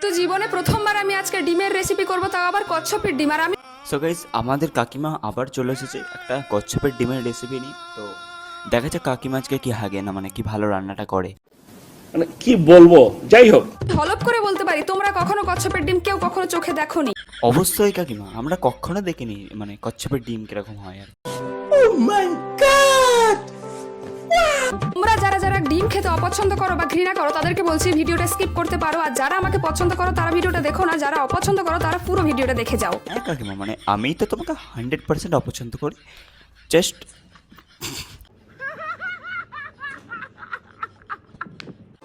তো জীবনে প্রথমবার আমি আজকে ডিমের রেসিপি করব, তাও আবার কচ্ছপের ডিম। আর আমি সো গাইস, আমাদের কাকিমা আবার চলে এসেছে একটা কচ্ছপের ডিমের রেসিপি নিয়ে। তো দেখা যাক কাকিমা আজকে কি হাগে না, মানে কি ভালো রান্নাটা করে। মানে কি বলবো, যাই হোক। হলপ করে বলতে পারি, তোমরা কখনো কচ্ছপের ডিম কেউ কখনো চোখে দেখোনি। অবশ্যই কাকিমা, আমরা কখনো দেখিনি মানে কচ্ছপের ডিম কিরকম হয়। আর তোমরা যারা যারা ডিম খেতে অপছন্দ করো বা ঘৃণা করো তাদেরকে বলছি ভিডিওটা স্কিপ করতে পারো, আর যারা আমাকে পছন্দ করো তারা ভিডিওটা দেখো না, যারা অপছন্দ করো তারা পুরো ভিডিওটা দেখে যাও। হ্যাঁ কাকিমা, মানে আমি তো তোমাকে 100% অপছন্দ করি। জাস্ট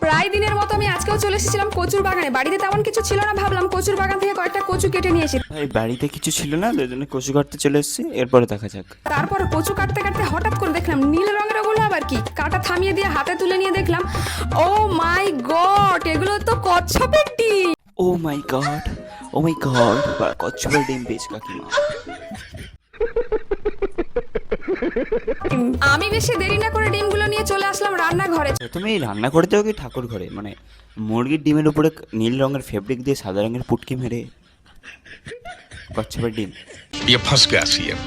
প্রায় দিনের মতো আমি আজকেও চলে এসেছিলাম কচুর বাগানে। বাড়িতে তেমন কিছু ছিল না, ভাবলাম কচুর বাগান থেকে কয়েকটা কচু কেটে নিয়ে এসি। ভাই বাড়িতে কিছু ছিল না, ওই জন্য কচু কাটতে চলে এসেছি, এরপরে দেখা যাক। তারপর কচু কাটতে কাটতে হঠাৎ করে দেখলাম নীল রঙের, ওগুলো আবার কি? কাটা থামিয়ে দিয়ে হাতে তুলে নিয়ে দেখলাম, ও মাই গড, এগুলো তো কচ্ছপের ডিম। ও মাই গড, ও মাই গড, কচ্ছপের ডিম পেয়েছি কাকিমা। আমি বেশি দেরি না করে ডিমগুলো নিয়ে চলে আসলাম রান্নাঘরে। তুমি রান্না করতে হবে কি ঠাকুর ঘরে? মানে মুরগির ডিমের উপরে নীল রঙের ফেব্রিক দিয়ে সাদা রঙের পুটকি মেরে কচ্ছপের ডিম। ये फंस गया सीएम।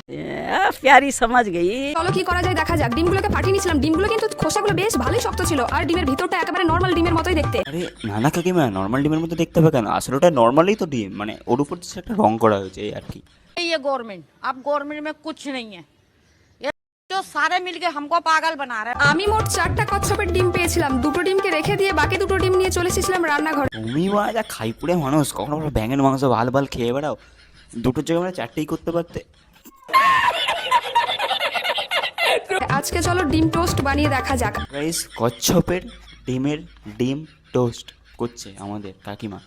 प्यारी समझ गई। চলো কি করা যায় দেখা যাক। ডিমগুলোকে ফাটিয়ে নিয়েছিলাম, ডিমগুলো কিন্তু খোসাগুলো বেশ ভালোই শক্ত ছিল, আর ডিমের ভিতরটা একেবারে নর্মাল ডিমের মতোই দেখতে। আরে না না কাকিমা, নর্মাল ডিমের মধ্যে দেখতে হবে কেন? আসলে ওটা নর্মালি তো ডিম, মানে ওর উপর just একটা রং করা হয়েছে এই আর কি। ये गवर्नमेंट, अब गवर्नमेंट में कुछ नहीं है, ये जो सारे मिलके हमको पागल बना रहे हैं। আমি মোট 4টা কচ্ছপের ডিম পেয়েছিলাম। দুটো ডিমকে রেখে দিয়ে বাকি দুটো ডিম নিয়ে চলে এসেছিলাম রান্নাঘরে। তুমি যা খাইপুরে মানুষ, কখনো কখনো ব্যাঙের মাংস ভাল ভাল খেয়ে বেড়াও, দুটোর জায়গায় মানে 4টেই করতে পারতে। আজকে চলো ডিম টোস্ট বানিয়ে দেখা যাক। গাইস, কচ্ছপের ডিমের ডিম টোস্ট করছে আমাদের কাকিমা।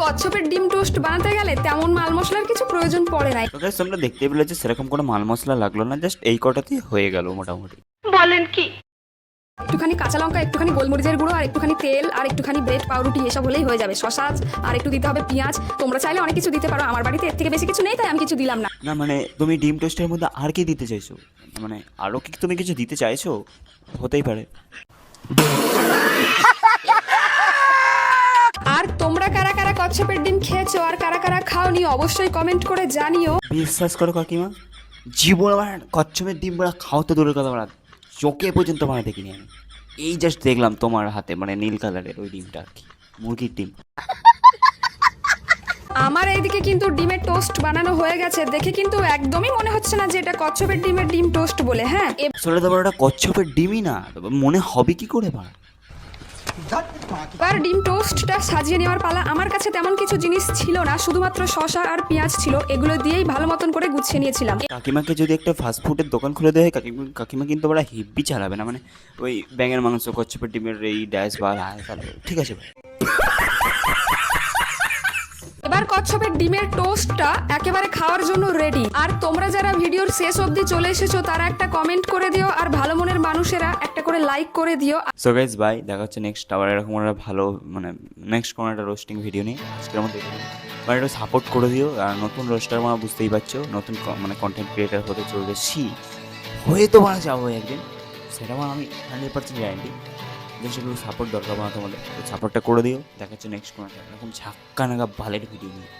কচ্ছপের ডিম টোস্ট বানাতে গেলে তেমন মাল মশলার কিছু প্রয়োজন পড়ে না। তো গাইস, তোমরা দেখতে পেলে যে সেরকম কোনো মাল মশলা লাগলো না, জাস্ট এই কটাতেই হয়ে গেল মোটামুটি। একটুখানি কাঁচা লঙ্কা, একটুখানি গোলমরিচের গুঁড়ো, আর একটুখানি তেল, আর একটুখানি ব্রেড পাউরুটি, এসব হলেই হয়ে যাবে। শসা আর একটু দিতে হবে পেঁয়াজ। তোমরা চাইলে অনেক কিছু দিতে পারো, আমার বাড়িতে এর থেকে বেশি কিছু নেই তাই আমি কিছু দিলাম না। না মানে তুমি ডিম টোস্টের মধ্যে আর কি দিতে চাইছো? মানে আরও কি তুমি কিছু দিতে চাইছো? হতেই পারে। আর তোমরা কারা কারা কচ্ছপের ডিম খেয়েছো আর কারা কারা খাওনি অবশ্যই কমেন্ট করে জানিও। বিশ্বাস করো কাকিমা, জীবন আমার কচ্ছপের ডিম বড়া খাও তো দূরের কথা, বলা চোখে পর্যন্ত মানে দেখিনি আমি। এই জাস্ট দেখলাম তোমার হাতে মানে নীল কালারের ওই ডিমটা আর কি, মুরগির ডিম। আমার এইদিকে কিন্তু ডিমের টোস্ট বানানো হয়ে গেছে, দেখে কিন্তু একদমই মনে হচ্ছে না যে এটা কচ্ছপের ডিমের ডিম টোস্ট বলে। হ্যাঁ, আসলে তোমার ওটা কচ্ছপের ডিমই না, তবে মনে হবে কি করে বা? এবার ডিম টোস্টটা সাজিয়ে নেওয়ার পালা। আমার কাছে তেমন কিছু জিনিস ছিল না, শুধুমাত্র শসা আর পেঁয়াজ ছিল, এগুলো দিয়েই ভালো মতন করে গুছিয়ে নিয়েছিলাম। কাকিমাকে যদি একটা ফাস্টফুডের দোকান খুলে দেয়, কাকিমা কিন্তু বড় হেভি চালাবে না, মানে ওই ব্যাঙের মাংস, কচ্ছপের ডিমের এই ড্যাশ বা ঠিক আছে ভাই। এবার কচ্ছপের ডিমের টোস্টটা একেবারে খাওয়ার জন্য রেডি। আর তোমরা যারা ভিডিওর শেষ অবধি চলে এসেছো তারা একটা কমেন্ট করে দিও, আর ভালো মনের মানুষেরা একটা করে লাইক করে দিও। সো গাইস বাই, দেখা হচ্ছে নেক্সট আবার এরকম একটা ভালো মানে নেক্সট কোনো একটা রোস্টিং ভিডিও নিয়ে। আজকের মধ্যে মানে একটু সাপোর্ট করে দিও। আর নতুন রোস্টার মানে বুঝতেই পারছো, নতুন মানে কন্টেন্ট ক্রিয়েটার হতে চলেছি, হয়ে তো মারা যাবো একদিন, সেটা মানে আমি 100% গ্যারান্টি। যেগুলো সাপোর্ট দরকার মানে তোমাদের সাপোর্টটা করে দিও। দেখা হচ্ছে নেক্সট কোনো এরকম ঝাক্কা নাগা ভালের ভিডিও নিয়ে।